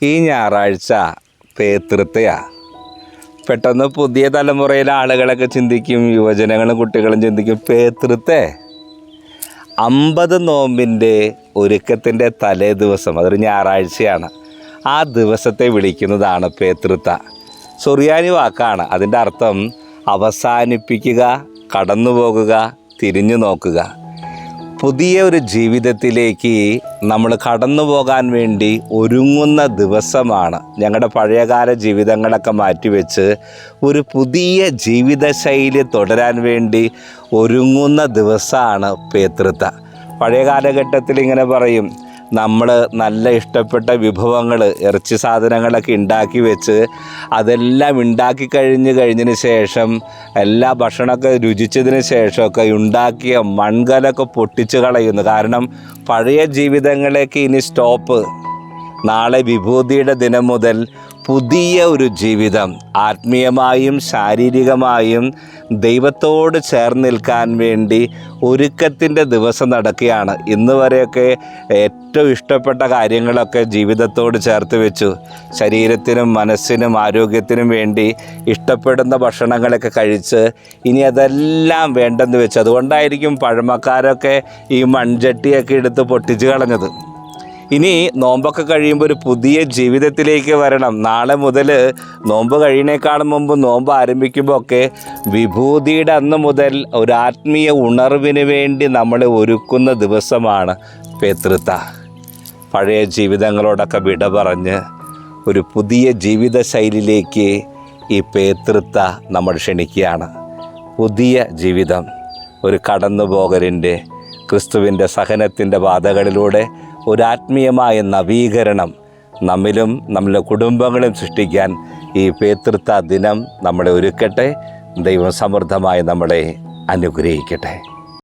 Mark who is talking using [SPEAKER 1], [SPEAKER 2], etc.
[SPEAKER 1] ഈ ഞായറാഴ്ച പേതൃത്വയാണ്. പെട്ടെന്ന് പുതിയ തലമുറയിലെ ആളുകളൊക്കെ ചിന്തിക്കും, യുവജനങ്ങളും കുട്ടികളും ചിന്തിക്കും, പേതൃത്വേ 50 നോമ്പിൻ്റെ ഒരുക്കത്തിൻ്റെ തലേ ദിവസം, അതൊരു ഞായറാഴ്ചയാണ്, ആ ദിവസത്തെ വിളിക്കുന്നതാണ് പേതൃത്വ. സുറിയാനി വാക്കാണ്. അതിൻ്റെ അർത്ഥം അവസാനിപ്പിക്കുക, കടന്നു പോകുക, തിരിഞ്ഞു നോക്കുക. പുതിയ ഒരു ജീവിതത്തിലേക്ക് നമ്മൾ കടന്നു പോകാൻ വേണ്ടി ഒരുങ്ങുന്ന ദിവസമാണ്. ഞങ്ങളുടെ പഴയകാല ജീവിതങ്ങളൊക്കെ മാറ്റിവെച്ച് ഒരു പുതിയ ജീവിതശൈലി തുടരാൻ വേണ്ടി ഒരുങ്ങുന്ന ദിവസമാണ് പേതൃത്വ. പഴയ കാലഘട്ടത്തിൽ ഇങ്ങനെ പറയും, നമ്മൾ നല്ല ഇഷ്ടപ്പെട്ട വിഭവങ്ങൾ, ഇറച്ചി സാധനങ്ങളൊക്കെ ഉണ്ടാക്കി വെച്ച് അതെല്ലാം ഉണ്ടാക്കി കഴിഞ്ഞതിന് ശേഷം, എല്ലാ ഭക്ഷണമൊക്കെ രുചിച്ചതിന് ശേഷമൊക്കെ ഉണ്ടാക്കിയ മൺകലൊക്കെ പൊട്ടിച്ച് കളയുന്നു. കാരണം പഴയ ജീവിതങ്ങളേക്ക് ഇനി സ്റ്റോപ്പ്. നാളെ വിഭൂതിയുടെ ദിനം മുതൽ പുതിയ ഒരു ജീവിതം, ആത്മീയമായും ശാരീരികമായും ദൈവത്തോട് ചേർന്ന് നിൽക്കാൻ വേണ്ടി ഒരുക്കത്തിൻ്റെ ദിവസം നടക്കുകയാണ്. ഇന്ന് വരെയൊക്കെ ഏറ്റവും ഇഷ്ടപ്പെട്ട കാര്യങ്ങളൊക്കെ ജീവിതത്തോട് ചേർത്ത് വെച്ചു. ശരീരത്തിനും മനസ്സിനും ആരോഗ്യത്തിനും വേണ്ടി ഇഷ്ടപ്പെടുന്ന ഭക്ഷണങ്ങളൊക്കെ കഴിച്ച് ഇനി അതെല്ലാം വേണ്ടെന്ന് വെച്ചു. അതുകൊണ്ടായിരിക്കും പഴമക്കാരൊക്കെ ഈ മൺചട്ടിയൊക്കെ എടുത്ത് പൊട്ടിച്ച് കളഞ്ഞത്. ഇനി നോമ്പൊക്കെ കഴിയുമ്പോൾ ഒരു പുതിയ ജീവിതത്തിലേക്ക് വരണം. നാളെ മുതൽ നോമ്പ് കഴിയുന്നേക്കാളും മുമ്പ് നോമ്പ് ആരംഭിക്കുമ്പോൾ ഒക്കെ വിഭൂതിയുടെ അന്ന് മുതൽ ഒരു ആത്മീയ ഉണർവിന് വേണ്ടി നമ്മളെ ഒരുക്കുന്ന ദിവസമാണ് പേതൃത്വ. പഴയ ജീവിതങ്ങളോടൊക്കെ വിട പറഞ്ഞ് ഒരു പുതിയ ജീവിതശൈലിയിലേക്ക് ഈ പേതൃത്വ നമ്മൾ ക്ഷണിക്കുകയാണ്. പുതിയ ജീവിതം, ഒരു കടന്നുപോകലിൻ്റെ, ക്രിസ്തുവിൻ്റെ സഹനത്തിൻ്റെ പാതകളിലൂടെ ഒരു ആത്മീയമായ നവീകരണം നമ്മിലും നമ്മളുടെ കുടുംബങ്ങളും സൃഷ്ടിക്കാൻ ഈ പേതൃത്വ ദിനം നമ്മളെ ഒരുക്കട്ടെ. ദൈവം സമൃദ്ധമായി നമ്മളെ അനുഗ്രഹിക്കട്ടെ.